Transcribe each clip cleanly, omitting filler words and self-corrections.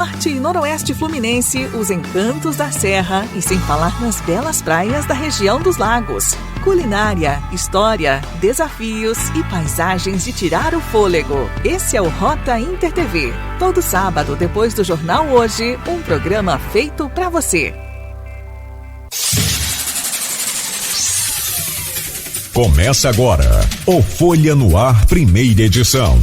Norte e Noroeste Fluminense, os encantos da Serra e sem falar nas belas praias da região dos lagos. Culinária, história, desafios e paisagens de tirar o fôlego. Esse é o Rota Inter TV. Todo sábado, depois do Jornal Hoje, um programa feito pra você. Começa agora o Folha no Ar, primeira edição.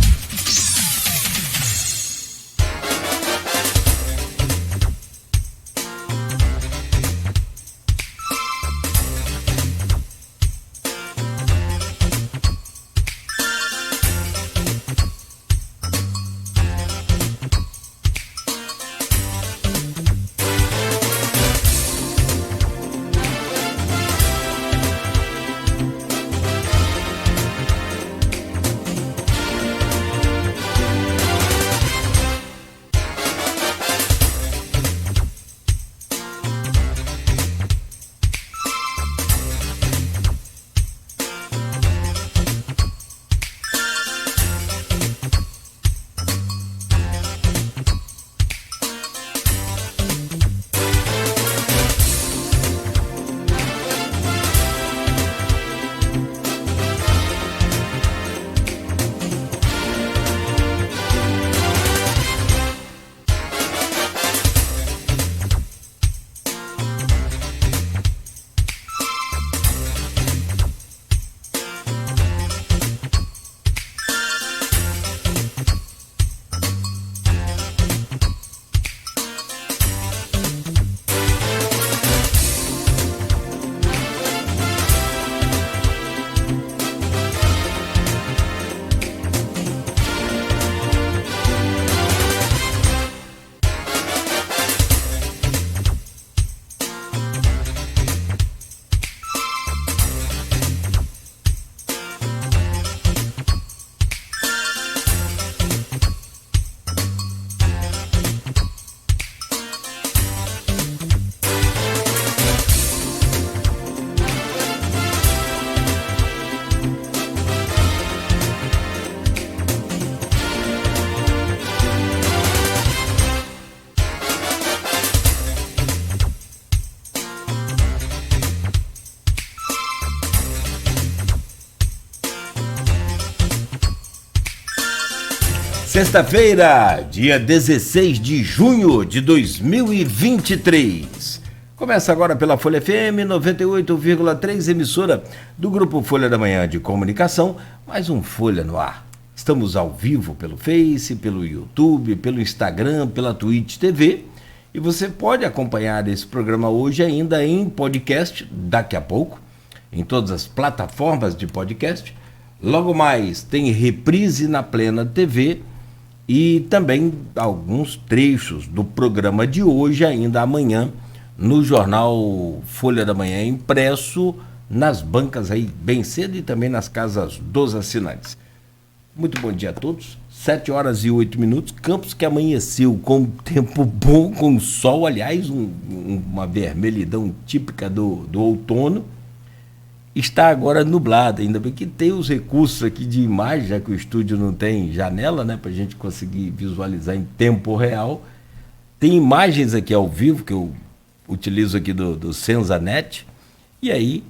Sexta-feira, dia 16 de junho de 2023. Começa agora pela Folha FM 98,3, emissora do Grupo Folha da Manhã de Comunicação, mais um Folha no Ar. Estamos ao vivo pelo Face, pelo YouTube, pelo Instagram, pela Twitch TV, e você pode acompanhar esse programa hoje ainda em podcast, daqui a pouco, em todas as plataformas de podcast. Logo mais tem reprise na Plena TV, e também alguns trechos do programa de hoje, ainda amanhã, no jornal Folha da Manhã, impresso nas bancas aí bem cedo e também nas casas dos assinantes. Muito bom dia a todos, 7h08, Campos que amanheceu com tempo bom, com sol, aliás, uma vermelhidão típica do outono. Está agora nublado, ainda bem que tem os recursos aqui de imagem, já que o estúdio não tem janela, né, para a gente conseguir visualizar em tempo real. Tem imagens aqui ao vivo, que eu utilizo aqui do Senzanet, e aí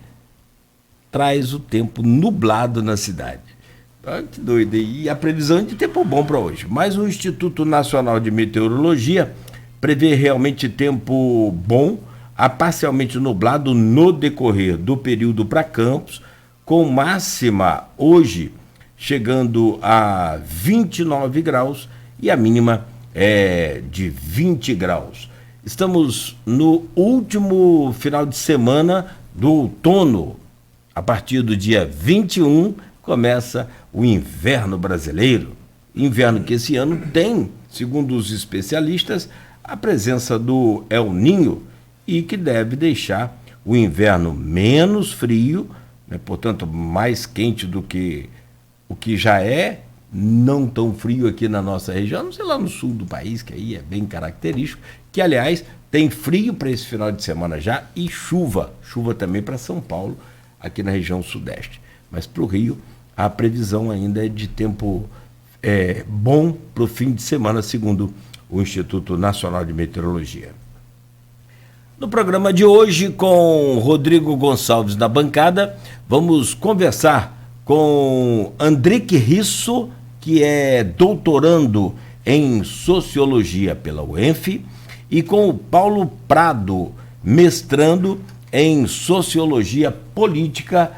traz o tempo nublado na cidade. Ah, que doido, e a previsão é de tempo bom para hoje. Mas o Instituto Nacional de Meteorologia prevê realmente tempo bom, a parcialmente nublado no decorrer do período para Campos, com máxima hoje chegando a 29 graus e a mínima é de 20 graus. Estamos no último final de semana do outono. A partir do dia 21 começa o inverno brasileiro. Inverno que esse ano tem, segundo os especialistas, a presença do El Niño, e que deve deixar o inverno menos frio, né, portanto mais quente do que o que já é, não tão frio aqui na nossa região, não sei lá no sul do país, que aí é bem característico, que aliás tem frio para esse final de semana já e chuva também para São Paulo, aqui na região sudeste. Mas para o Rio, a previsão ainda é de tempo bom para o fim de semana, segundo o Instituto Nacional de Meteorologia. No programa de hoje, com Rodrigo Gonçalves na bancada, vamos conversar com Andrique Risso, que é doutorando em Sociologia pela UENF, e com o Paulo Prado, mestrando em Sociologia Política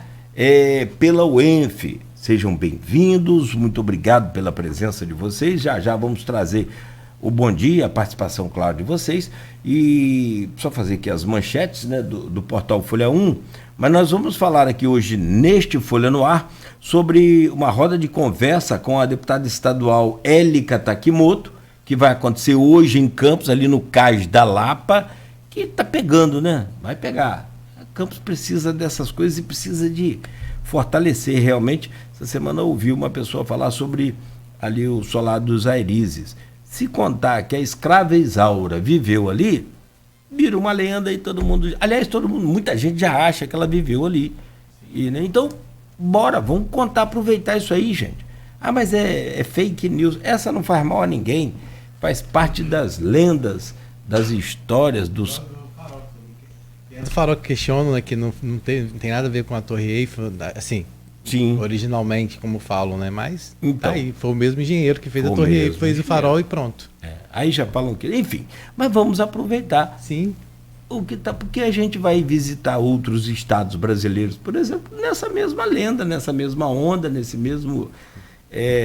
pela UENF. Sejam bem-vindos, muito obrigado pela presença de vocês. Já vamos trazer o bom dia, a participação, claro, de vocês. E só fazer aqui as manchetes, né, do portal Folha 1, mas nós vamos falar aqui hoje, neste Folha no Ar, sobre uma roda de conversa com a deputada estadual Élica Takimoto, que vai acontecer hoje em Campos, ali no Cais da Lapa, que está pegando, né? Vai pegar. Campos precisa dessas coisas e precisa de fortalecer realmente. Essa semana eu ouvi uma pessoa falar sobre ali o solar dos Airizes. Se contar que a escrava Isaura viveu ali, vira uma lenda e todo mundo... Aliás, muita gente já acha que ela viveu ali. E, né? Então, bora, vamos contar, aproveitar isso aí, gente. Ah, mas é fake news. Essa não faz mal a ninguém. Faz parte das lendas, das histórias, dos... Do Farol que questiona, né, que não tem nada a ver com a Torre Eiffel, assim... Sim. Originalmente, como falam, né? Mas então, aí foi o mesmo engenheiro que fez a Torre Eiffel, fez o farol e pronto. Aí já falam que... Enfim, mas vamos aproveitar. Sim. Porque a gente vai visitar outros estados brasileiros, por exemplo, nessa mesma lenda, nessa mesma onda, nesse mesmo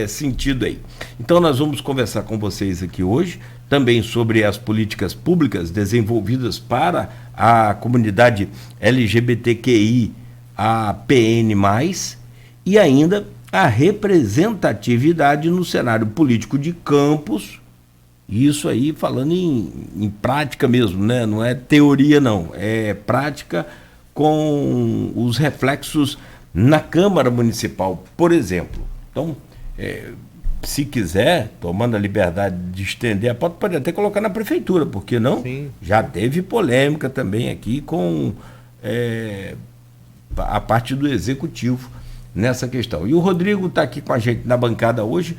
sentido aí. Então nós vamos conversar com vocês aqui hoje, também sobre as políticas públicas desenvolvidas para a comunidade LGBTQI, a PN+, e ainda a representatividade no cenário político de Campos, isso aí falando em prática mesmo, né? Não é teoria não, é prática com os reflexos na Câmara Municipal, por exemplo. Então, se quiser, tomando a liberdade de estender a pauta, pode até colocar na prefeitura, por que não? Sim. Já teve polêmica também aqui com a parte do executivo nessa questão. E o Rodrigo está aqui com a gente na bancada hoje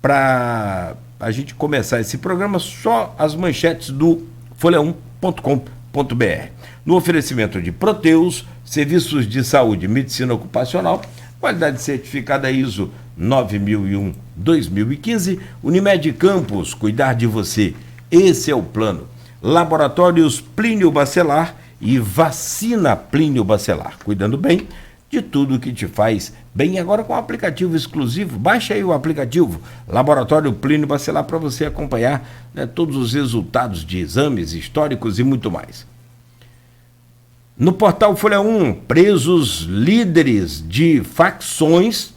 para a gente começar esse programa, só as manchetes do folha1.com.br. No oferecimento de Proteus, serviços de saúde e medicina ocupacional, qualidade certificada ISO 9001-2015, Unimed Campos, cuidar de você, esse é o plano. Laboratórios Plínio Bacelar e vacina Plínio Bacelar, cuidando bem de tudo que te faz bem, agora com um aplicativo exclusivo. Baixa aí o aplicativo Laboratório Plínio Bacelar para você acompanhar, né, todos os resultados de exames históricos e muito mais. No portal Folha 1, presos líderes de facções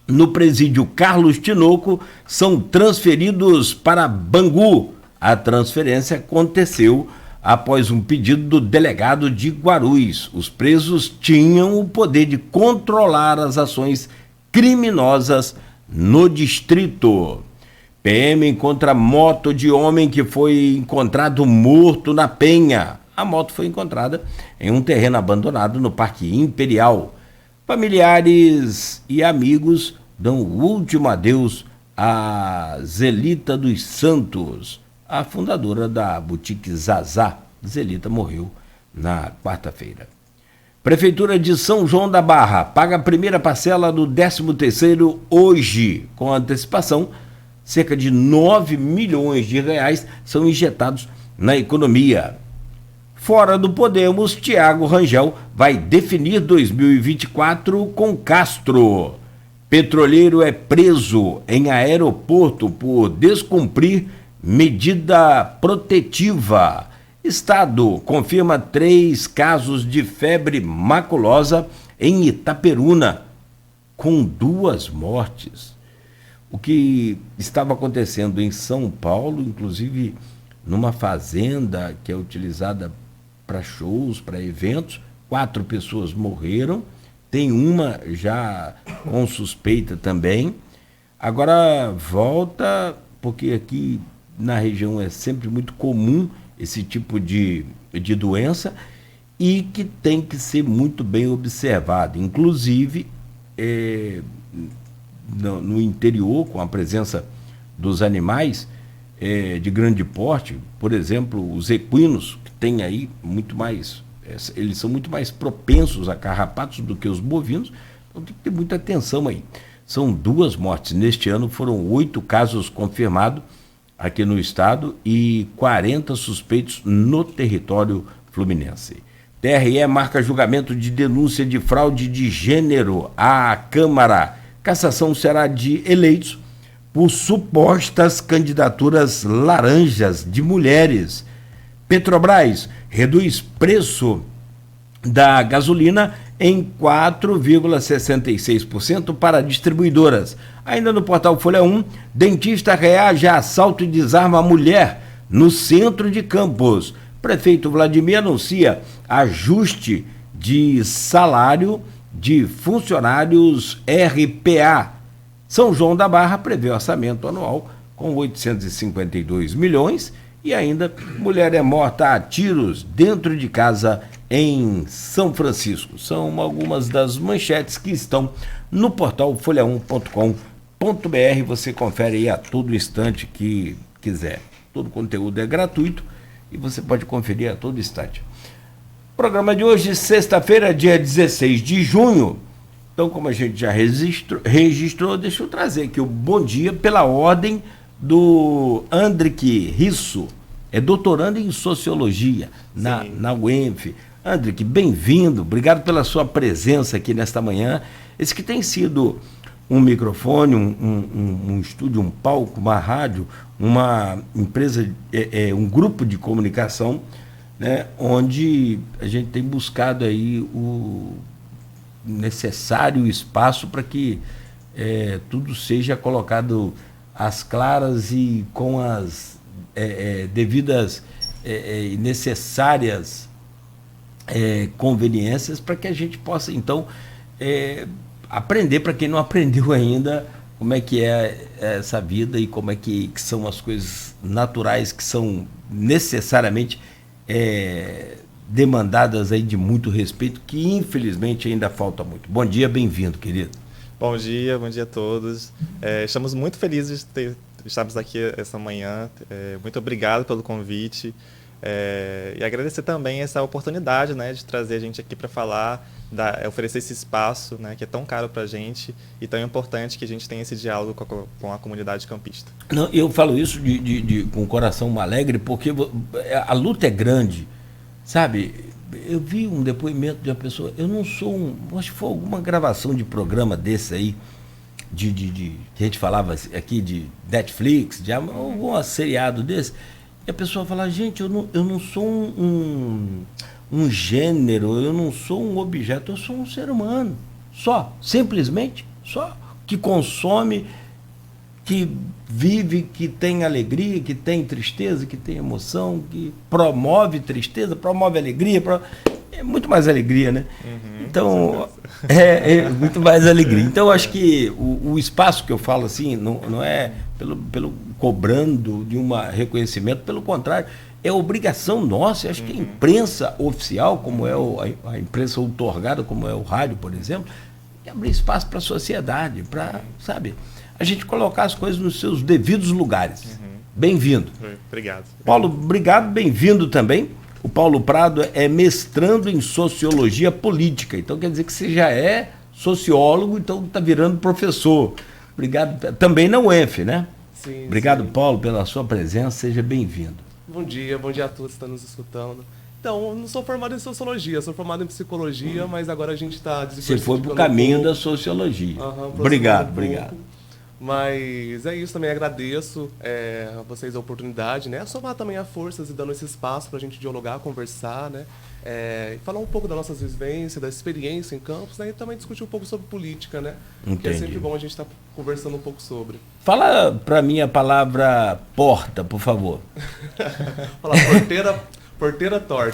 no presídio Carlos Tinoco são transferidos para Bangu. A transferência aconteceu após um pedido do delegado de Guarulhos. Os presos tinham o poder de controlar as ações criminosas no distrito. PM encontra moto de homem que foi encontrado morto na Penha. A moto foi encontrada em um terreno abandonado no Parque Imperial. Familiares e amigos dão o último adeus a Zelita dos Santos, a fundadora da boutique Zazá. Zelita morreu na quarta-feira. Prefeitura de São João da Barra paga a primeira parcela do 13º hoje. Com antecipação, cerca de 9 milhões de reais são injetados na economia. Fora do Podemos, Thiago Rangel vai definir 2024 com Castro. Petroleiro é preso em aeroporto por descumprir medida protetiva. Estado confirma 3 casos de febre maculosa em Itaperuna, com 2 mortes. O que estava acontecendo em São Paulo, inclusive numa fazenda que é utilizada para shows, para eventos, 4 pessoas morreram, tem uma já com suspeita também. Agora volta, porque aqui na região é sempre muito comum esse tipo de doença e que tem que ser muito bem observado. Inclusive, no interior, com a presença dos animais, de grande porte, por exemplo, os equinos, que tem aí muito mais, eles são muito mais propensos a carrapatos do que os bovinos, então tem que ter muita atenção aí. São 2 mortes. Neste ano foram 8 casos confirmados aqui no estado e 40 suspeitos no território fluminense. TRE marca julgamento de denúncia de fraude de gênero à Câmara. Cassação será de eleitos por supostas candidaturas laranjas de mulheres. Petrobras reduz preço da gasolina em 4,66% para distribuidoras. Ainda no portal Folha 1, dentista reage a assalto e desarma a mulher no centro de Campos. Prefeito Vladimir anuncia ajuste de salário de funcionários RPA. São João da Barra prevê orçamento anual com 852 milhões e ainda mulher é morta a tiros dentro de casa em São Francisco. São algumas das manchetes que estão no portal folha1.com.br. Você confere aí a todo instante que quiser. Todo o conteúdo é gratuito e você pode conferir a todo instante. Programa de hoje, sexta-feira, dia 16 de junho. Então, como a gente já registrou, deixa eu trazer aqui o bom dia pela ordem do Andrique Risso, é doutorando em Sociologia na UENF. Andrique, bem-vindo, obrigado pela sua presença aqui nesta manhã. Esse que tem sido um microfone, um estúdio, um palco, uma rádio, uma empresa, um grupo de comunicação, né, onde a gente tem buscado aí o necessário espaço para que tudo seja colocado às claras e com as devidas e necessárias conveniências para que a gente possa, então, aprender, para quem não aprendeu ainda, como é que é essa vida e como é que são as coisas naturais que são necessariamente demandadas aí de muito respeito, que infelizmente ainda falta muito. Bom dia, bem-vindo, querido. Bom dia a todos. Estamos muito felizes de estarmos aqui essa manhã. Muito obrigado pelo convite. E agradecer também essa oportunidade, né, de trazer a gente aqui para falar, oferecer esse espaço, né, que é tão caro para a gente e tão importante que a gente tenha esse diálogo com a comunidade campista. Não, eu falo isso com o coração alegre, porque a luta é grande, sabe? Eu vi um depoimento de uma pessoa, eu não sou acho que foi alguma gravação de programa desse aí, que a gente falava aqui de Netflix, de algum seriado desse, e a pessoa fala, gente, eu não sou um gênero, eu não sou um objeto, eu sou um ser humano, simplesmente, que consome, que vive, que tem alegria, que tem tristeza, que tem emoção, que promove tristeza, promove alegria, é muito mais alegria, né? Uhum, então, muito mais alegria. Então, acho que o espaço que eu falo assim, não é pelo cobrando de um reconhecimento, pelo contrário, é obrigação nossa. Acho que a imprensa oficial, como é a imprensa outorgada, como é o rádio, por exemplo, tem que abrir espaço para a sociedade, para, sabe, a gente colocar as coisas nos seus devidos lugares. Bem-vindo. Obrigado. Paulo, obrigado, bem-vindo também. O Paulo Prado é mestrando em Sociologia Política, então quer dizer que você já é sociólogo, então está virando professor. Obrigado, também na UENF, né? Sim. Obrigado, sim. Paulo, pela sua presença, seja bem-vindo. Bom dia a todos que estão nos escutando. Então, eu não sou formado em Sociologia, sou formado em Psicologia, mas agora a gente está Você foi para o caminho da Sociologia. Obrigado. Mas é isso, também agradeço a vocês a oportunidade, né? Somar também a forças e dando esse espaço para a gente dialogar, conversar, né? Falar um pouco das nossas vivências, da experiência em campus, né? E também discutir um pouco sobre política, né? Entendi. Que é sempre bom a gente estar conversando um pouco sobre. Fala para mim a palavra porta, por favor. Fala porteira torta.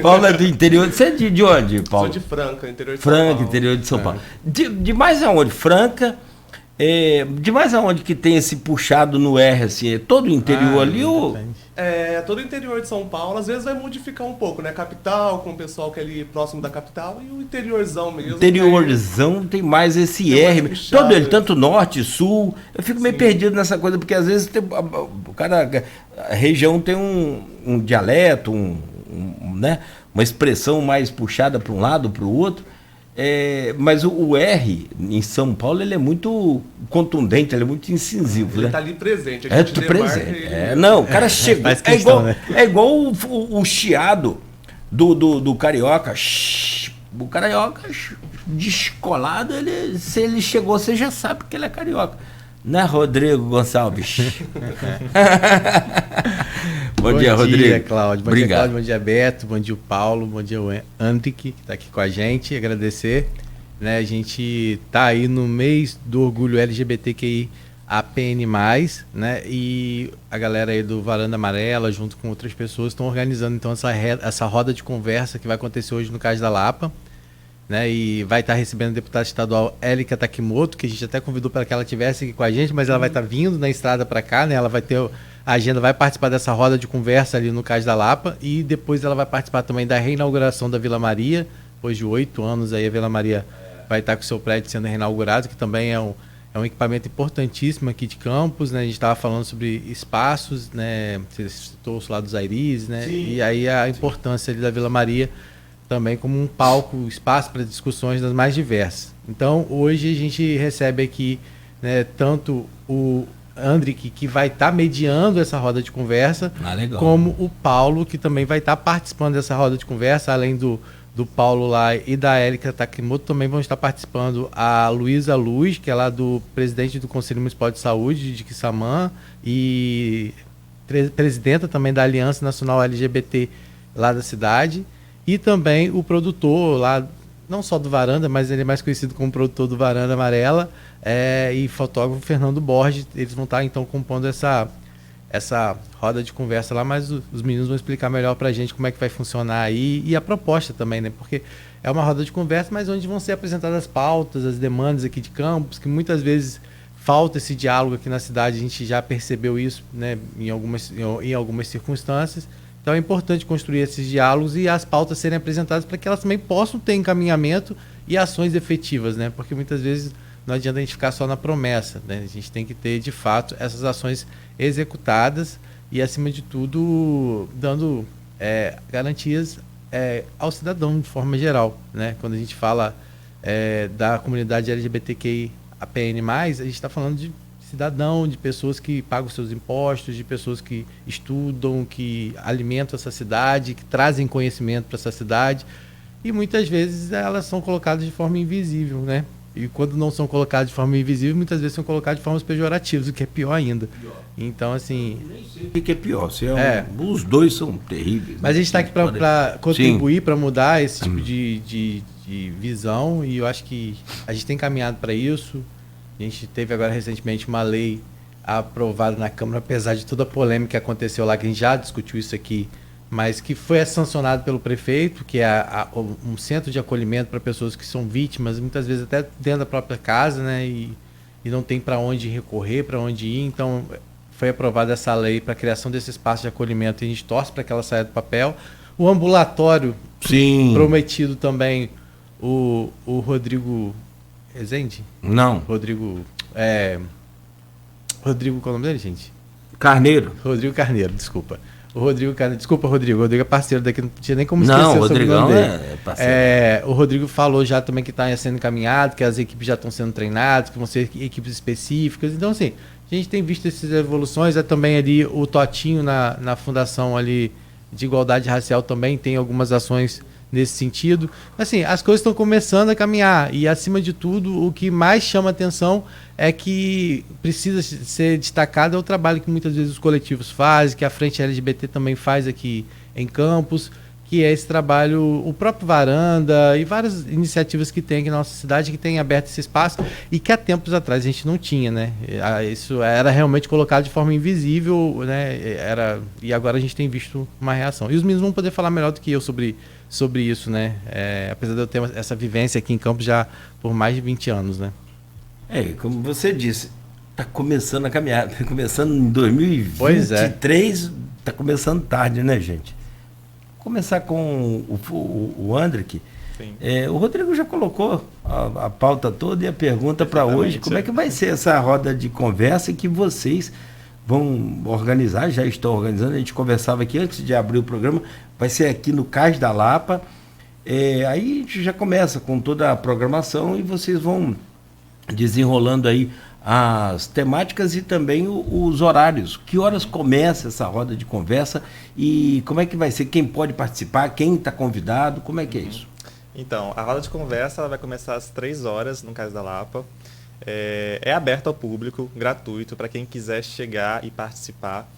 Paulo é do interior. Você é de onde, Paulo? Sou de Franca, interior de São Paulo. São Paulo. Interior de São Paulo. De mais aonde? Franca, Demais aonde que tem esse puxado no R, assim? É todo o interior ali ou... Todo o interior de São Paulo, às vezes vai modificar um pouco, né? Capital, com o pessoal que é ali próximo da capital, e o interiorzão mesmo. Interiorzão tem mais esse tem R, mais puxado, todo ele, tanto norte, sul. Eu fico meio perdido nessa coisa, porque às vezes a região tem um dialeto, né? Uma expressão mais puxada para um lado, para o outro. Mas o R em São Paulo ele é muito contundente, ele é muito incisivo. Ele né? está ali presente. Presente. Não, o cara chegou. É igual o chiado do carioca. O carioca descolado, se ele chegou, você já sabe que ele é carioca. Né, Rodrigo Gonçalves? Bom dia, Rodrigo. Bom dia, Cláudio. Obrigado. Dia, Cláudio. Bom dia, Beto. Bom dia, Paulo. Bom dia, o Andrique, que está aqui com a gente. Agradecer. Né, a gente está aí no mês do orgulho LGBTQI APN+, né, e a galera aí do Varanda Amarela, junto com outras pessoas, estão organizando então essa roda de conversa que vai acontecer hoje no Cais da Lapa. Né, e vai estar recebendo a deputada estadual Élica Takimoto, que a gente até convidou para que ela estivesse aqui com a gente, mas ela vai estar vindo na estrada para cá, né, ela vai ter a agenda, vai participar dessa roda de conversa ali no Cais da Lapa, e depois ela vai participar também da reinauguração da Vila Maria. Depois de 8 anos aí a Vila Maria vai estar com o seu prédio sendo reinaugurado, que também é um equipamento importantíssimo aqui de Campos, né? A gente estava falando sobre espaços, né? Você citou o lado dos Airis, né? Sim. E aí a importância ali da Vila Maria também como um palco, espaço para discussões das mais diversas. Então, hoje a gente recebe aqui, né, tanto o Andrique, que vai estar mediando essa roda de conversa, como o Paulo, que também vai estar participando dessa roda de conversa, além do Paulo lá e da Élica Takimoto, também vão estar participando a Luísa Luz, que é lá do presidente do Conselho Municipal de Saúde de Quissamã e presidenta também da Aliança Nacional LGBT lá da cidade, e também o produtor lá, não só do Varanda, mas ele é mais conhecido como produtor do Varanda Amarela, e fotógrafo Fernando Borges. Eles vão estar então compondo essa roda de conversa lá, mas os meninos vão explicar melhor pra gente como é que vai funcionar aí e a proposta também, né? Porque é uma roda de conversa, mas onde vão ser apresentadas as pautas, as demandas aqui de Campos, que muitas vezes falta esse diálogo aqui na cidade, a gente já percebeu isso, né, em algumas circunstâncias. Então é importante construir esses diálogos e as pautas serem apresentadas para que elas também possam ter encaminhamento e ações efetivas, né? Porque muitas vezes não adianta a gente ficar só na promessa, né? A gente tem que ter, de fato, essas ações executadas e, acima de tudo, dando garantias ao cidadão de forma geral, né? Quando a gente fala da comunidade LGBTQI APN+, a gente está falando de cidadão, de pessoas que pagam seus impostos, de pessoas que estudam, que alimentam essa cidade, que trazem conhecimento para essa cidade, e muitas vezes elas são colocadas de forma invisível, né? E quando não são colocadas de forma invisível, muitas vezes são colocadas de formas pejorativas, o que é pior ainda. Então, assim... Nem sei o que é pior. Os dois são terríveis. Mas a gente está aqui para contribuir, para mudar esse tipo de visão, e eu acho que a gente tem caminhado para isso. A gente teve agora recentemente uma lei aprovada na Câmara, apesar de toda a polêmica que aconteceu lá, que a gente já discutiu isso aqui, mas que foi sancionado pelo prefeito, que é um centro de acolhimento para pessoas que são vítimas, muitas vezes até dentro da própria casa, né, e não tem para onde recorrer, para onde ir. Então foi aprovada essa lei para a criação desse espaço de acolhimento, e a gente torce para que ela saia do papel. O ambulatório, prometido também, o Rodrigo Rezende? Não. Rodrigo, qual é o nome dele, gente? Carneiro. Rodrigo Carneiro, desculpa. O Rodrigo Carneiro, desculpa, Rodrigo. O Rodrigo é parceiro daqui, não tinha nem como esquecer o o Rodrigão dele. É parceiro. O Rodrigo falou já também que está sendo encaminhado, que as equipes já estão sendo treinadas, que vão ser equipes específicas. Então, assim, a gente tem visto essas evoluções. Também ali o Totinho na Fundação ali de Igualdade Racial também tem algumas ações nesse sentido. Assim, as coisas estão começando a caminhar, e acima de tudo, o que mais chama atenção é que precisa ser destacado é o trabalho que muitas vezes os coletivos fazem, que a Frente LGBT também faz aqui em Campos, que é esse trabalho, o próprio Varanda e várias iniciativas que tem aqui na nossa cidade, que tem aberto esse espaço e que há tempos atrás a gente não tinha, né? Isso era realmente colocado de forma invisível, né? E agora a gente tem visto uma reação. E os meninos vão poder falar melhor do que eu sobre isso, né? Apesar de eu ter essa vivência aqui em Campos já por mais de 20 anos, né? Como você disse, está começando a caminhar, está começando em 2023, Pois é. está começando tarde, né, gente? Vou começar com o Andrick. Sim. O Rodrigo já colocou a pauta toda e a pergunta para hoje. Como é que vai ser essa roda de conversa que vocês vão organizar, já estão organizando? A gente conversava aqui antes de abrir o programa, vai ser aqui no Cais da Lapa. Aí a gente já começa com toda a programação e vocês vão desenrolando aí as temáticas e também os horários. Que horas começa essa roda de conversa e como é que vai ser? Quem pode participar? Quem está convidado? Como é que é isso? Então, a roda de conversa ela vai começar às 3 horas no Cais da Lapa. É aberto ao público, gratuito, para quem quiser chegar e participar.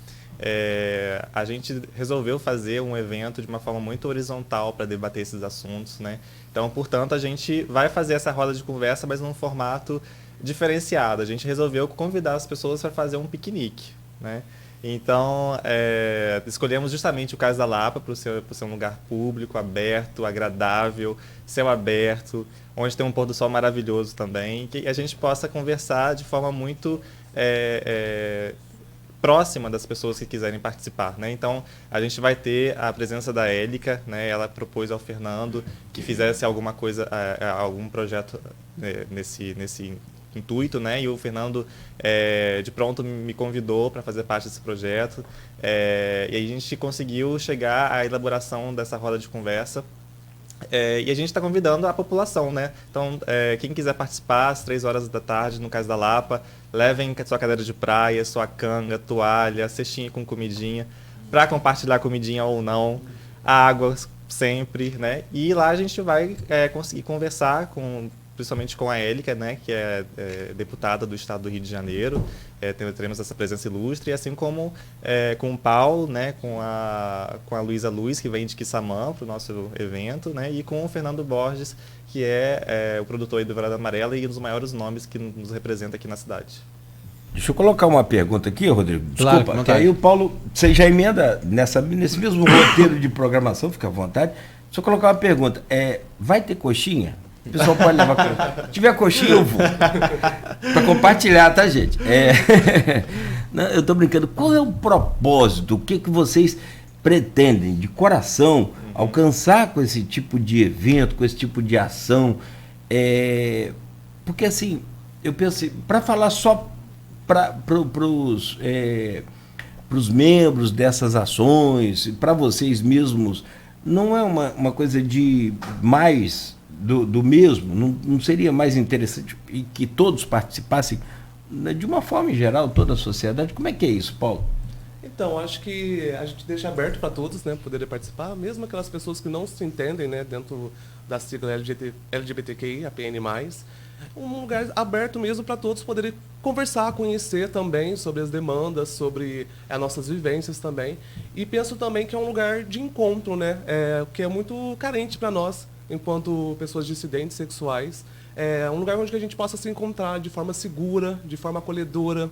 A gente resolveu fazer um evento de uma forma muito horizontal para debater esses assuntos, né? Então, portanto, a gente vai fazer essa roda de conversa, mas num formato diferenciado. A gente resolveu convidar as pessoas para fazer um piquenique, né? Então, escolhemos justamente o Cais da Lapa por ser um lugar público, aberto, agradável, céu aberto, onde tem um pôr do sol maravilhoso também, que a gente possa conversar de forma muito próxima das pessoas que quiserem participar, né? Então, a gente vai ter a presença da Élica, né? Ela propôs ao Fernando que fizesse alguma coisa, algum projeto nesse intuito, né? E o Fernando de pronto me convidou para fazer parte desse projeto, e aí a gente conseguiu chegar à elaboração dessa roda de conversa. E a gente está convidando a população, né? Então, quem quiser participar às 3 horas da tarde no Cais da Lapa, levem sua cadeira de praia, sua canga, toalha, cestinha com comidinha, para compartilhar comidinha ou não, água sempre, né? E lá a gente vai conseguir conversar principalmente com a Élica, né, que é deputada do Estado do Rio de Janeiro. Teremos essa presença ilustre, assim como com o Paulo, né, com a Luísa Luz, que vem de Quissamã para o nosso evento, né, e com o Fernando Borges, que é o produtor aí do Vereda Amarela e um dos maiores nomes que nos representa aqui na cidade. Deixa eu colocar uma pergunta aqui, Rodrigo. Desculpa, claro, que aí o Paulo, você já emenda nesse mesmo roteiro de programação, fica à vontade. Deixa eu colocar uma pergunta. Vai ter coxinha? O pessoal pode levar coxinha. Se tiver coxinha, eu vou. Para compartilhar, tá, gente? Não, eu estou brincando. Qual é o propósito? O que vocês pretendem, de coração, alcançar com esse tipo de evento, com esse tipo de ação? Porque, assim, eu penso, para falar só para os membros dessas ações, para vocês mesmos, não é uma coisa de mais do mesmo? Não seria mais interessante e que todos participassem, de uma forma em geral, toda a sociedade? Como é que é isso, Paulo? Então, acho que a gente deixa aberto para todos, né, poderem participar, mesmo aquelas pessoas que não se entendem, né, dentro da sigla LGBTQI, a PN+, um lugar aberto mesmo para todos poderem conversar, conhecer também sobre as demandas, sobre as nossas vivências também. E penso também que é um lugar de encontro, né, que é muito carente para nós, enquanto pessoas dissidentes sexuais. É um lugar onde a gente possa se encontrar de forma segura, de forma acolhedora,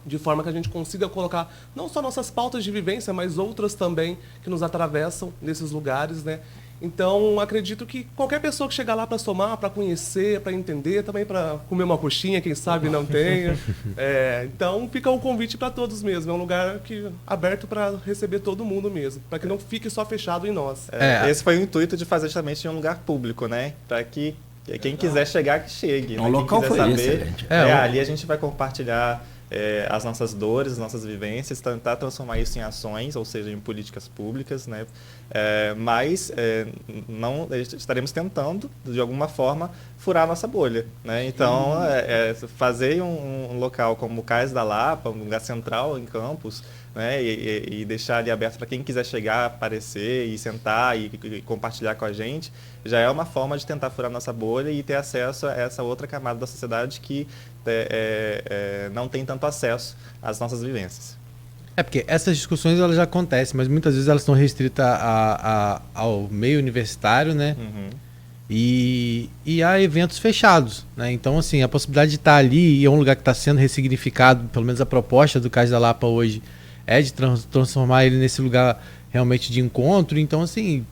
de forma que a gente consiga colocar não só nossas pautas de vivência, mas outras também que nos atravessam nesses lugares, né? Então, acredito que qualquer pessoa que chegar lá para somar, para conhecer, para entender, também para comer uma coxinha, quem sabe não tenha. Então, fica o convite para todos mesmo. É um lugar aberto para receber todo mundo mesmo, para que não fique só fechado em nós. Esse foi o intuito de fazer justamente em um lugar público, né? Para que quem quiser chegar, que chegue. O local foi excelente. Ali a gente vai compartilhar as nossas dores, as nossas vivências, tentar transformar isso em ações, ou seja, em políticas públicas, né? Mas não estaremos tentando, de alguma forma, furar a nossa bolha, né? Então, fazer um local como o Cais da Lapa, um lugar central em Campos, né? E deixar ali aberto para quem quiser chegar, aparecer e sentar e compartilhar com a gente, já é uma forma de tentar furar a nossa bolha e ter acesso a essa outra camada da sociedade que não tem tanto acesso às nossas vivências. Porque essas discussões elas já acontecem, mas muitas vezes elas estão restritas ao meio universitário, né? Uhum. E há eventos fechados, né? Então, assim, a possibilidade de estar ali, e é um lugar que está sendo ressignificado, pelo menos a proposta do Cais da Lapa hoje é de transformar ele nesse lugar realmente de encontro. Então, assim,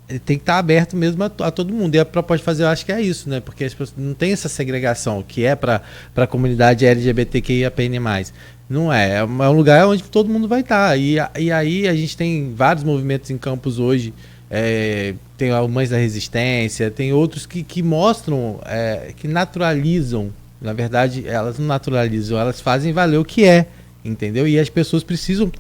ele tem que estar aberto mesmo a todo mundo. E a proposta de fazer, eu acho que é isso, né? Porque as pessoas não tem essa segregação que é para a comunidade LGBTQIAPN+. Não é. É um lugar onde todo mundo vai estar. E aí a gente tem vários movimentos em Campos hoje. Tem a Mães da Resistência, tem outros que mostram, que naturalizam. Na verdade, elas não naturalizam, elas fazem valer o que é, entendeu? E as pessoas precisam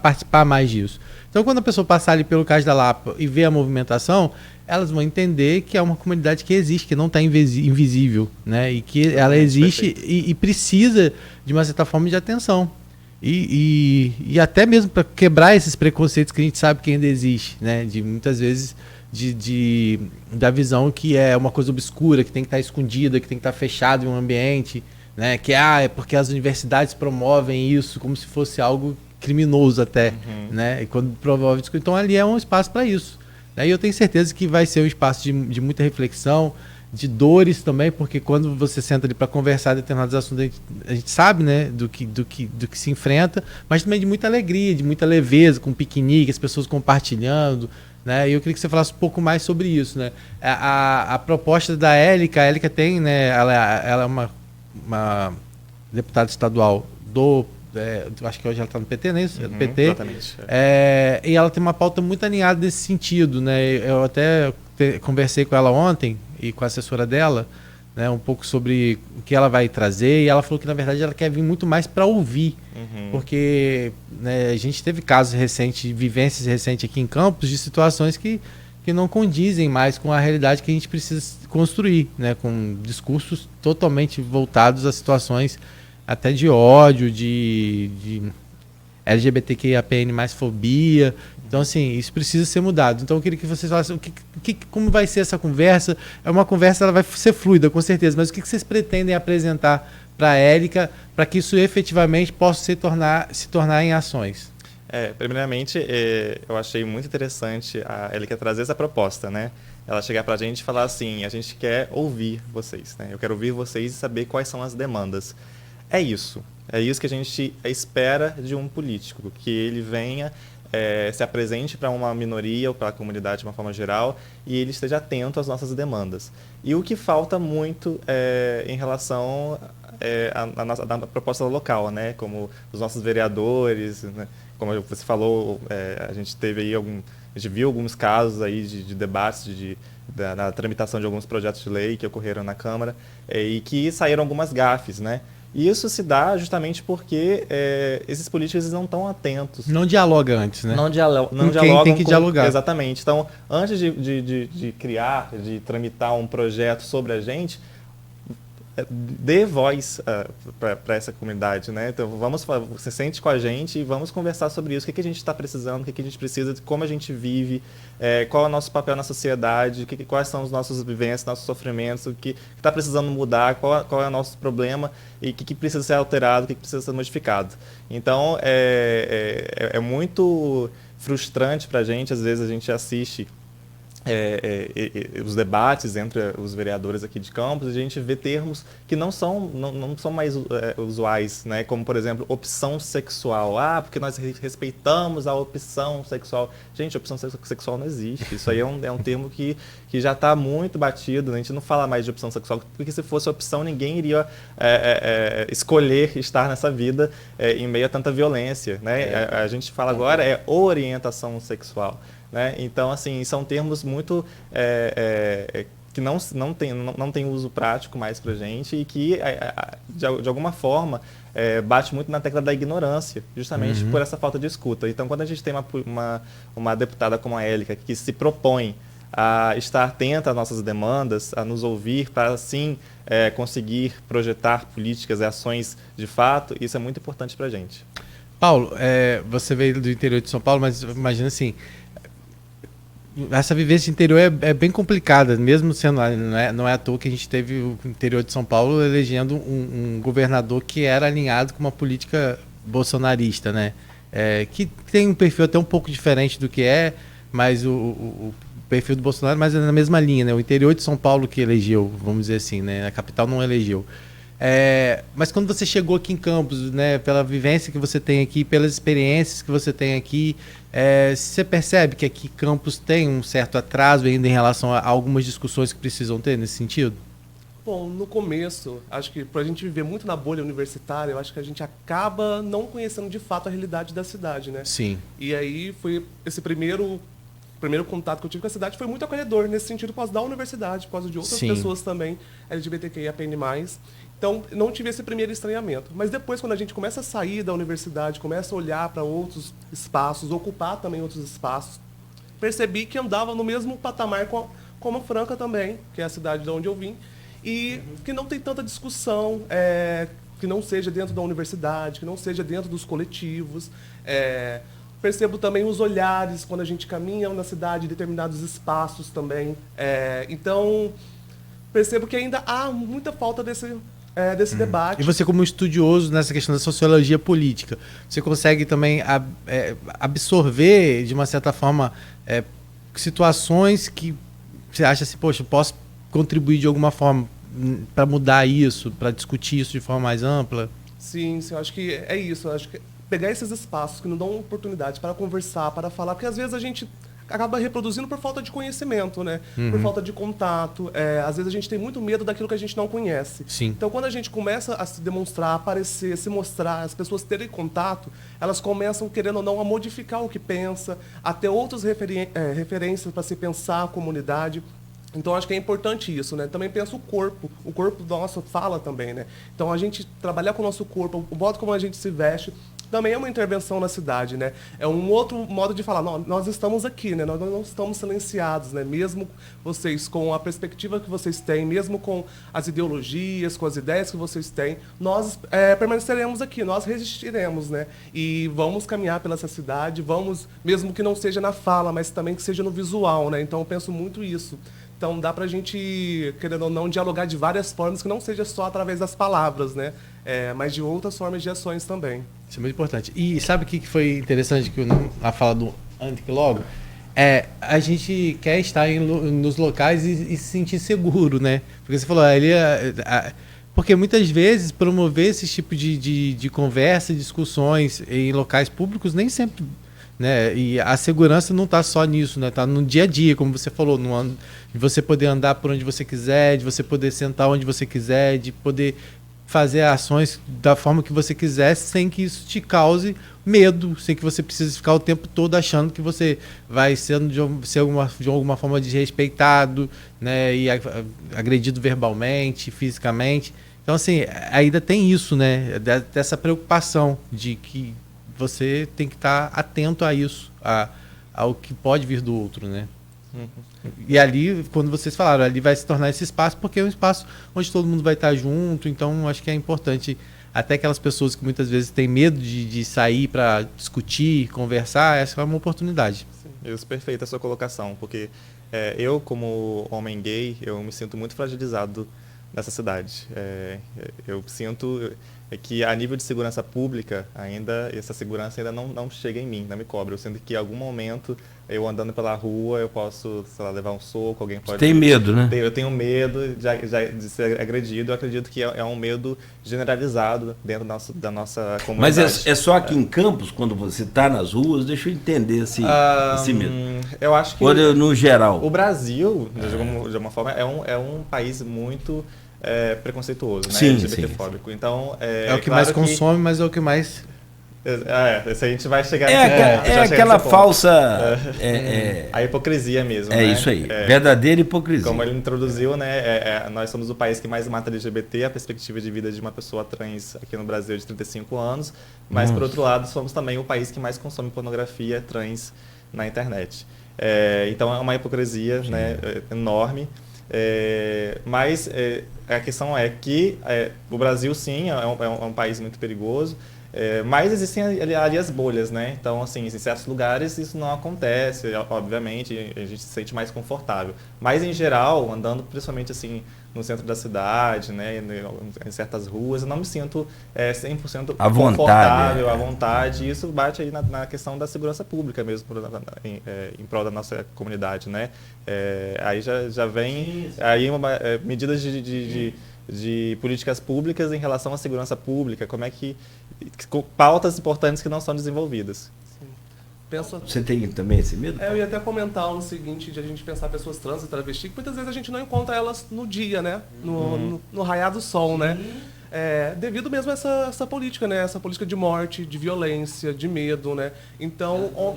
participar mais disso. Então, quando a pessoa passar ali pelo Cais da Lapa e ver a movimentação, elas vão entender que é uma comunidade que existe, que não está invisível, né? E que ela existe e precisa, de uma certa forma, de atenção. E até mesmo para quebrar esses preconceitos que a gente sabe que ainda existe, né? De muitas vezes da visão que é uma coisa obscura, que tem que estar escondida, que tem que estar fechado em um ambiente, né? Que é porque as universidades promovem isso como se fosse algo criminoso até, né? E quando promove isso, então ali é um espaço para isso. E eu tenho certeza que vai ser um espaço de muita reflexão, de dores também, porque quando você senta ali para conversar de determinados assuntos, a gente sabe, né, do que se enfrenta, mas também de muita alegria, de muita leveza, com piquenique, as pessoas compartilhando, né? E eu queria que você falasse um pouco mais sobre isso, né? A proposta da Élica, a Élica tem, né, ela é uma deputada estadual acho que hoje ela está no PT, né? Do PT. Exatamente. E ela tem uma pauta muito alinhada nesse sentido, né? Eu até conversei com ela ontem e com a assessora dela, né, um pouco sobre o que ela vai trazer, e ela falou que, na verdade, ela quer vir muito mais para ouvir, porque, né, a gente teve casos recentes, vivências recentes aqui em Campos, de situações que não condizem mais com a realidade que a gente precisa construir, né, com discursos totalmente voltados a situações até de ódio, de LGBTQIAPN+, fobia. Então, assim, isso precisa ser mudado. Então, eu queria que vocês falassem como vai ser essa conversa. É uma conversa, ela vai ser fluida, com certeza, mas o que vocês pretendem apresentar para a Élica para que isso efetivamente possa se tornar em ações? Primeiramente, eu achei muito interessante a Élica trazer essa proposta, né? Ela chegar para a gente e falar assim, a gente quer ouvir vocês, né? Eu quero ouvir vocês e saber quais são as demandas. É isso que a gente espera de um político, que ele venha, se apresente para uma minoria ou para a comunidade de uma forma geral e ele esteja atento às nossas demandas. E o que falta muito em relação à proposta local, né? Como os nossos vereadores, né? Como você falou, a gente teve aí a gente viu alguns casos aí de debates na tramitação de alguns projetos de lei que ocorreram na Câmara e que saíram algumas gafes, né? E isso se dá justamente porque esses políticos não estão atentos. Não dialoga antes, né? Não dialogam. Quem tem que dialogar. Exatamente. Então, antes de tramitar um projeto sobre a gente, dê voz para essa comunidade, né? Então, você sente com a gente e vamos conversar sobre isso. O que a gente está precisando, o que a gente precisa, como a gente vive, qual é o nosso papel na sociedade, quais são os nossos vivências, nossos sofrimentos, o que está precisando mudar, qual é o nosso problema e o que precisa ser alterado, o que precisa ser modificado. Então, é muito frustrante para a gente, às vezes a gente assiste os debates entre os vereadores aqui de Campos, a gente vê termos que não são mais usuais, né? Como, por exemplo, opção sexual. Porque nós respeitamos a opção sexual. Gente, opção sexual não existe. Isso aí é um termo que já está muito batido, né? A gente não fala mais de opção sexual, porque se fosse opção, ninguém iria escolher estar nessa vida em meio a tanta violência, né? A gente fala agora orientação sexual. Né? Então, assim, são termos muito que não tem uso prático mais para a gente e que, de alguma forma, bate muito na tecla da ignorância, justamente por essa falta de escuta. Então, quando a gente tem uma deputada como a Élica, que se propõe a estar atenta às nossas demandas, a nos ouvir para, assim, conseguir projetar políticas e ações de fato, isso é muito importante para a gente. Paulo, você veio do interior de São Paulo, mas imagina assim, essa vivência de interior é bem complicada, mesmo sendo, não é à toa que a gente teve o interior de São Paulo elegendo um governador que era alinhado com uma política bolsonarista, né? Que tem um perfil até um pouco diferente do que mas o perfil do Bolsonaro, mas é na mesma linha, né? O interior de São Paulo que elegeu, vamos dizer assim, né? A capital não elegeu. Mas quando você chegou aqui em Campos, né, pela vivência que você tem aqui, pelas experiências que você tem aqui, você percebe que aqui Campos tem um certo atraso ainda em relação a algumas discussões que precisam ter nesse sentido? Bom, no começo, acho que pra gente viver muito na bolha universitária, eu acho que a gente acaba não conhecendo de fato a realidade da cidade, né? Sim. E aí foi esse primeiro contato que eu tive com a cidade foi muito acolhedor, nesse sentido, por causa da universidade, por causa de outras Sim. pessoas também, LGBTQIAPN+. Então, não tive esse primeiro estranhamento. Mas depois, quando a gente começa a sair da universidade, começa a olhar para outros espaços, ocupar também outros espaços, percebi que andava no mesmo patamar como a Franca também, que é a cidade de onde eu vim, e que não tem tanta discussão, que não seja dentro da universidade, que não seja dentro dos coletivos. Percebo também os olhares quando a gente caminha na cidade, determinados espaços também. Então, percebo que ainda há muita falta desse debate. E você, como estudioso nessa questão da sociologia política, você consegue também absorver, de uma certa forma, situações que você acha assim, poxa, posso contribuir de alguma forma para mudar isso, para discutir isso de forma mais ampla? Sim, eu acho que é isso. Eu acho que pegar esses espaços que nos dão oportunidade para conversar, para falar, porque às vezes a gente acaba reproduzindo por falta de conhecimento, né? Por falta de contato. Às vezes a gente tem muito medo daquilo que a gente não conhece. Sim. Então, quando a gente começa a se demonstrar, aparecer, se mostrar, as pessoas terem contato, elas começam, querendo ou não, a modificar o que pensa, a ter outras referências para se pensar a comunidade. Então, acho que é importante isso, né? Também penso o corpo nosso fala também, né? Então, a gente trabalhar com o nosso corpo, o modo como a gente se veste, também é uma intervenção na cidade, né? É um outro modo de falar, nós estamos aqui, né? Nós não estamos silenciados, né? Mesmo vocês com a perspectiva que vocês têm, mesmo com as ideologias, com as ideias que vocês têm, nós permaneceremos aqui, nós resistiremos, né? E vamos caminhar pela essa cidade, vamos, mesmo que não seja na fala, mas também que seja no visual, né? Então, eu penso muito isso. Então, dá pra gente, querendo ou não, dialogar de várias formas, que não seja só através das palavras, né? Mas de outras formas de ações também. Isso é muito importante. E sabe o que foi interessante que na fala do Antic logo? A gente quer estar nos locais e se sentir seguro, né? Porque você falou, porque muitas vezes promover esse tipo de conversa, discussões em locais públicos nem sempre, né? E a segurança não está só nisso, né? Está no dia a dia, como você falou, de você poder andar por onde você quiser, de você poder sentar onde você quiser, de poder fazer ações da forma que você quiser, sem que isso te cause medo, sem que você precise ficar o tempo todo achando que você vai ser de alguma forma desrespeitado, né? E agredido verbalmente, fisicamente. Então, assim, ainda tem isso, né? Dessa preocupação de que você tem que estar atento a isso, ao que pode vir do outro, né? E ali, quando vocês falaram, ali vai se tornar esse espaço, porque é um espaço onde todo mundo vai estar junto, então acho que é importante, até aquelas pessoas que muitas vezes têm medo de sair para discutir, conversar, essa é uma oportunidade. Sim, isso, perfeita a sua colocação, porque eu, como homem gay, eu me sinto muito fragilizado nessa cidade. Eu sinto que a nível de segurança pública, essa segurança ainda não chega em mim, não me cobra. Eu sinto que em algum momento, eu andando pela rua, eu posso, sei lá, levar um soco, alguém pode... Você tem medo, né? Eu tenho medo de ser agredido. Eu acredito que é um medo generalizado dentro da nossa comunidade. Mas é só aqui em Campos, quando você está nas ruas? Deixa eu entender esse medo. Eu acho que... Ou no geral? O Brasil, de uma forma, é um país muito... preconceituoso, né? Sim, LGBTfóbico. sim. Então, é o que mais consome, mas é o que mais... Esse a gente vai chegar... aquela falsa... a hipocrisia mesmo, né? Isso aí, verdadeira hipocrisia. Como ele introduziu, né? Nós somos o país que mais mata LGBT, a perspectiva de vida de uma pessoa trans aqui no Brasil é de 35 anos, mas, por outro lado, somos também o país que mais consome pornografia trans na internet. Então, é uma hipocrisia, né, enorme. Mas a questão é que o Brasil, sim, é um país muito perigoso, mas existem ali as bolhas, né? Então, assim, em certos lugares isso não acontece, obviamente, a gente se sente mais confortável. Mas, em geral, andando principalmente assim no centro da cidade, né, em certas ruas, eu não me sinto 100% confortável, à vontade. E isso bate aí na questão da segurança pública mesmo, em prol da nossa comunidade, né? Aí já vem aí medidas de políticas públicas em relação à segurança pública, como é que pautas importantes que não são desenvolvidas. Você tem também esse medo? Eu ia até comentar o seguinte, de a gente pensar pessoas trans e travesti, que muitas vezes a gente não encontra elas no dia, né? No raiar do sol, né? Devido mesmo a essa política, né? Essa política de morte, de violência, de medo, né? Então,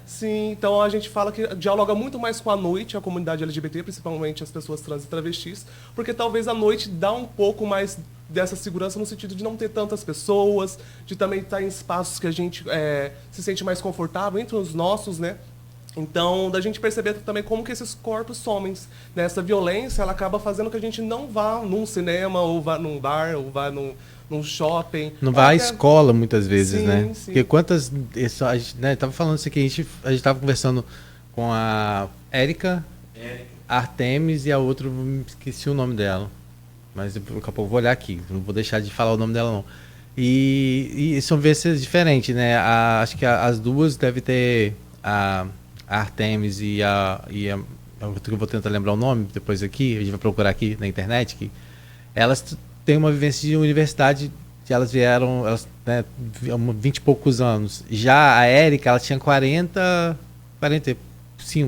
sim, então a gente fala que dialoga muito mais com a noite, a comunidade LGBT, principalmente as pessoas trans e travestis, porque talvez a noite dá um pouco mais dessa segurança no sentido de não ter tantas pessoas, de também estar em espaços que a gente se sente mais confortável, entre os nossos, né? Então, da gente perceber também como que esses corpos somem, né? Essa violência, ela acaba fazendo que a gente não vá num cinema, ou vá num bar, ou vá num shopping. Não vai à escola muitas vezes, Sim, né? sim. Porque quantas... A gente, né, tava falando isso aqui, a gente tava conversando com a Érica, Artemis e a outra, esqueci o nome dela. Mas daqui a pouco eu vou olhar aqui, não vou deixar de falar o nome dela não. E são vivências diferentes, né? Acho que as duas devem ter... A Artemis e a eu vou tentar lembrar o nome depois aqui, a gente vai procurar aqui na internet, que elas têm uma vivência de universidade, que elas vieram, né, 20 e poucos anos. Já a Érica, ela tinha 45,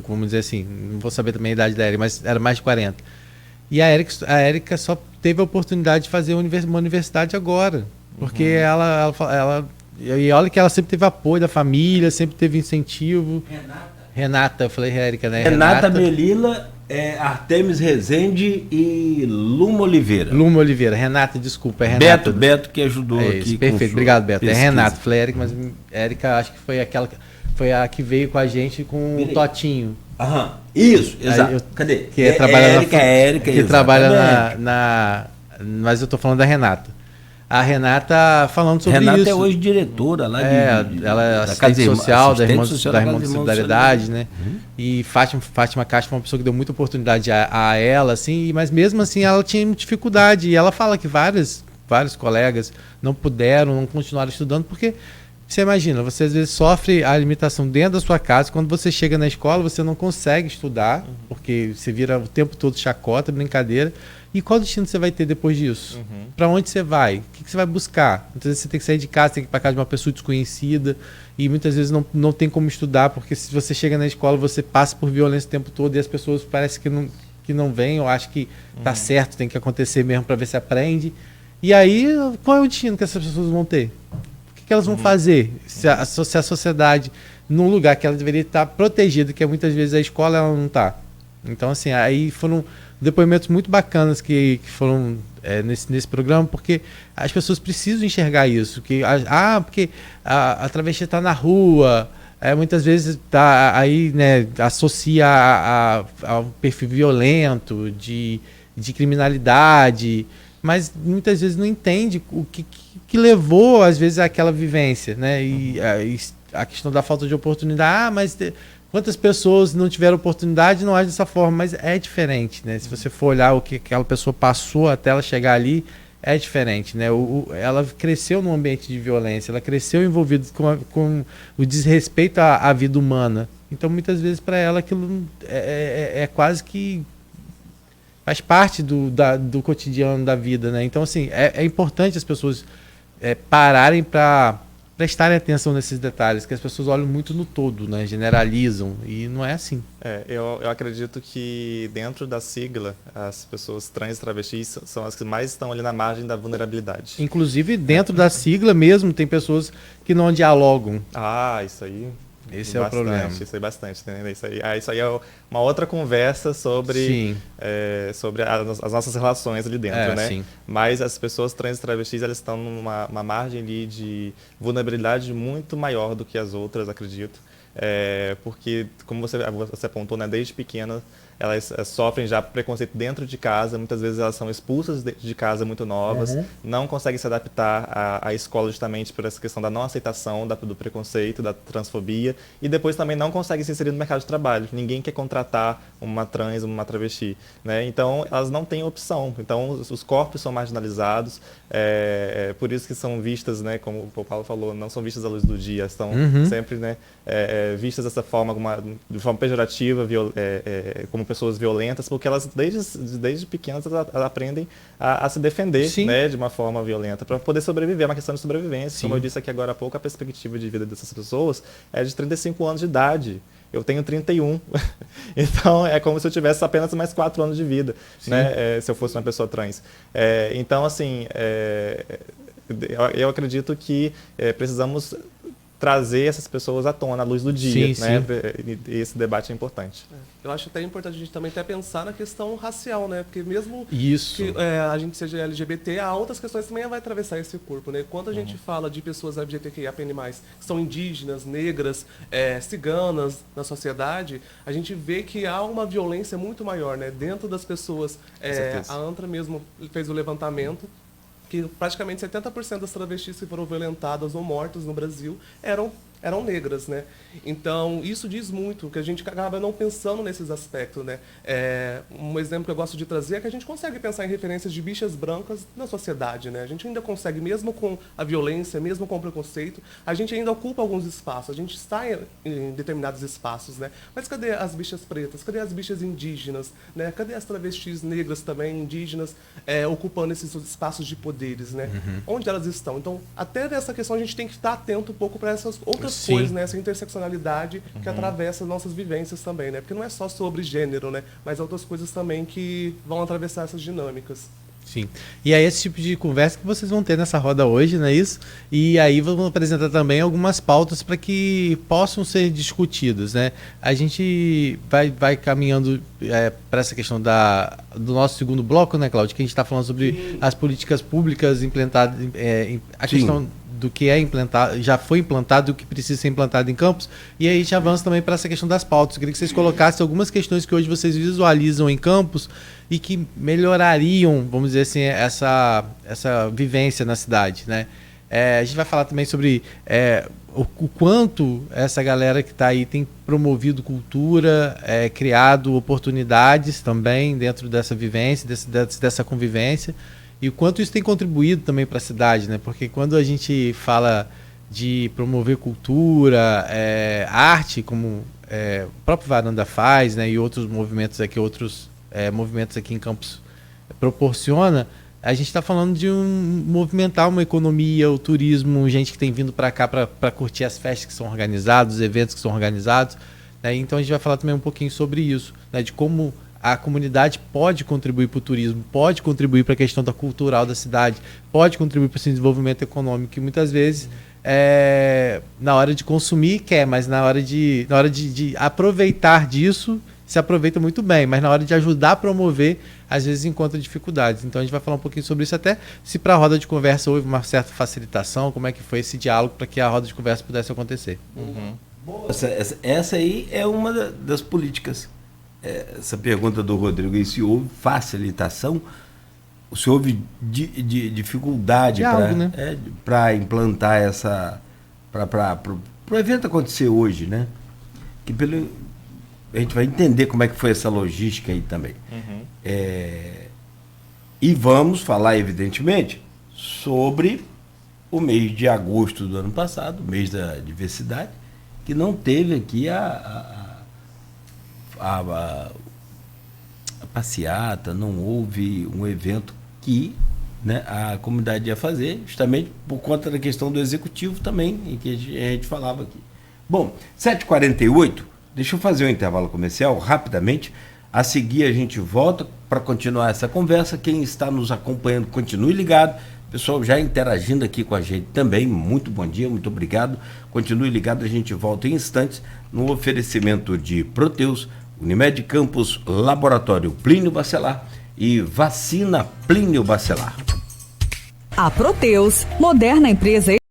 vamos dizer assim, não vou saber também a idade da Érica, mas era mais de 40. E a Érica só teve a oportunidade de fazer uma universidade agora, porque ela e olha que ela sempre teve apoio da família, sempre teve incentivo. Renata, eu falei Érica, né? Renata Melila, Artemis Rezende e Luma Oliveira. Renata, desculpa, é Renata. Beto que ajudou aqui. Perfeito, obrigado, Beto. Pesquisa. É Renata, falei Érica, mas Érica acho que foi a que veio com a gente com o Totinho. Aham, isso, exato. Cadê? Que trabalha Érica, que trabalha mas eu tô falando da Renata. A Renata falando sobre isso. Renata é hoje diretora lá ela é da assistente social da Irmã de Solidariedade, Solidariedade, né? E Fátima Castro foi uma pessoa que deu muita oportunidade a ela, assim, mas mesmo assim ela tinha dificuldade. E ela fala que vários colegas não continuaram estudando, porque você imagina, você às vezes sofre a limitação dentro da sua casa, quando você chega na escola você não consegue estudar, porque você vira o tempo todo chacota, brincadeira. E qual destino você vai ter depois disso? Para onde você vai? O que você vai buscar? Muitas vezes você tem que sair de casa, tem que ir para casa de uma pessoa desconhecida, e muitas vezes não tem como estudar, porque se você chega na escola, você passa por violência o tempo todo e as pessoas parecem que não vêm, ou acham que tá certo, tem que acontecer mesmo para ver se aprende. E aí, qual é o destino que essas pessoas vão ter? O que elas vão fazer? Se a sociedade, num lugar que ela deveria estar protegida, que muitas vezes a escola ela não está. Então, assim, aí foram depoimentos muito bacanas que foram nesse programa, porque as pessoas precisam enxergar isso, porque a travesti está na rua, muitas vezes tá aí, né, associa a um perfil violento, de criminalidade, mas muitas vezes não entende o que levou, às vezes, àquela vivência, né? E a questão da falta de oportunidade, mas quantas pessoas não tiveram oportunidade e não agem dessa forma, mas é diferente, né? Se você for olhar o que aquela pessoa passou até ela chegar ali, é diferente, né? Ela cresceu num ambiente de violência, ela cresceu envolvida com o desrespeito à vida humana. Então, muitas vezes, para ela, aquilo é quase que faz parte do cotidiano da vida, né? Então, assim, é importante as pessoas pararem para prestarem atenção nesses detalhes, que as pessoas olham muito no todo, né? Generalizam, e não é assim. Eu acredito que dentro da sigla, as pessoas trans e travestis são as que mais estão ali na margem da vulnerabilidade. Inclusive, dentro da sigla mesmo, tem pessoas que não dialogam. Isso aí... Esse é o problema. Isso aí bastante, né? Isso aí é uma outra conversa sobre as nossas relações ali dentro, né? Sim. Mas as pessoas trans e travestis, elas estão numa margem ali de vulnerabilidade muito maior do que as outras, acredito. Porque, como você apontou, né, desde pequena, elas sofrem já preconceito dentro de casa, muitas vezes elas são expulsas de casa muito novas, não conseguem se adaptar à escola justamente por essa questão da não aceitação, do preconceito, da transfobia, e depois também não conseguem se inserir no mercado de trabalho. Ninguém quer contratar uma trans, uma travesti, né? Então, elas não têm opção. Então, os corpos são marginalizados, por isso que são vistas, né, como o Paulo falou, não são vistas à luz do dia, estão sempre, né, vistas dessa forma, de forma pejorativa, como como pessoas violentas, porque elas desde pequenas elas aprendem a se defender, né, de uma forma violenta, para poder sobreviver, é uma questão de sobrevivência. Sim. Como eu disse aqui agora há pouco, a perspectiva de vida dessas pessoas é de 35 anos de idade. Eu tenho 31, então é como se eu tivesse apenas mais 4 anos de vida, né, se eu fosse uma pessoa trans. Então, assim, eu acredito que precisamos trazer essas pessoas à tona, à luz do dia, né? E esse debate é importante. Eu acho até importante a gente também até pensar na questão racial, né? Porque mesmo que a gente seja LGBT, há outras questões também vai atravessar esse corpo, né? Quando a gente fala de pessoas LGBTQIA+, que são indígenas, negras, ciganas na sociedade, a gente vê que há uma violência muito maior, né? Dentro das pessoas. A ANTRA mesmo fez o levantamento que praticamente 70% das travestis que foram violentadas ou mortas no Brasil eram negras, né? Então, isso diz muito, que a gente acaba não pensando nesses aspectos, né? Um exemplo que eu gosto de trazer é que a gente consegue pensar em referências de bichas brancas na sociedade, né? A gente ainda consegue, mesmo com a violência, mesmo com o preconceito, a gente ainda ocupa alguns espaços, a gente está em determinados espaços, né? Mas cadê as bichas pretas? Cadê as bichas indígenas? Né? Cadê as travestis negras também, indígenas, ocupando esses espaços de poderes, né? Onde elas estão? Então, até nessa questão a gente tem que estar atento um pouco para essas outras coisas, né? Essa interseccionalidade que atravessa nossas vivências também, né? Porque não é só sobre gênero, né? Mas outras coisas também que vão atravessar essas dinâmicas. Sim. E é esse tipo de conversa que vocês vão ter nessa roda hoje, não é isso? E aí vamos apresentar também algumas pautas para que possam ser discutidas, né? A gente vai caminhando para essa questão do nosso segundo bloco, né, Cláudio? Que a gente está falando sobre as políticas públicas implantadas, a questão do que é implantado, já foi implantado e o que precisa ser implantado em Campos. E aí a gente avança também para essa questão das pautas. Eu queria que vocês colocassem algumas questões que hoje vocês visualizam em Campos e que melhorariam, vamos dizer assim, essa vivência na cidade, né? A gente vai falar também sobre o quanto essa galera que está aí tem promovido cultura, criado oportunidades também dentro dessa vivência, dessa convivência, e o quanto isso tem contribuído também para a cidade, né? Porque quando a gente fala de promover cultura, arte, como o próprio Varanda faz, né? E outros movimentos aqui, movimentos aqui em Campos proporciona, a gente está falando de movimentar uma economia, o turismo, gente que tem vindo para cá para curtir as festas que são organizadas, os eventos que são organizados, né? Então a gente vai falar também um pouquinho sobre isso, né? De como a comunidade pode contribuir para o turismo, pode contribuir para a questão da cultural da cidade, pode contribuir para esse desenvolvimento econômico, que muitas vezes na hora de consumir quer, mas na hora de aproveitar disso, se aproveita muito bem, mas na hora de ajudar a promover, às vezes encontra dificuldades. Então a gente vai falar um pouquinho sobre isso, até se para a roda de conversa houve uma certa facilitação, como é que foi esse diálogo para que a roda de conversa pudesse acontecer. Boa. Essa aí é uma das políticas. Essa pergunta do Rodrigo, se houve facilitação, se houve dificuldade para implantar para o evento acontecer hoje, né? Que a gente vai entender como é que foi essa logística aí também. E vamos falar, evidentemente, sobre o mês de agosto do ano passado, o mês da diversidade, que não teve aqui a passeata, não houve um evento que, né, a comunidade ia fazer, justamente por conta da questão do executivo também, em que a gente falava aqui. Bom, 7h48, deixa eu fazer um intervalo comercial rapidamente. A seguir a gente volta para continuar essa conversa. Quem está nos acompanhando, continue ligado. Pessoal já interagindo aqui com a gente também, muito bom dia, muito obrigado. Continue ligado, a gente volta em instantes no oferecimento de Proteus, Unimed Campos, Laboratório Plínio Bacelar e Vacina Plínio Bacelar. A Proteus, moderna empresa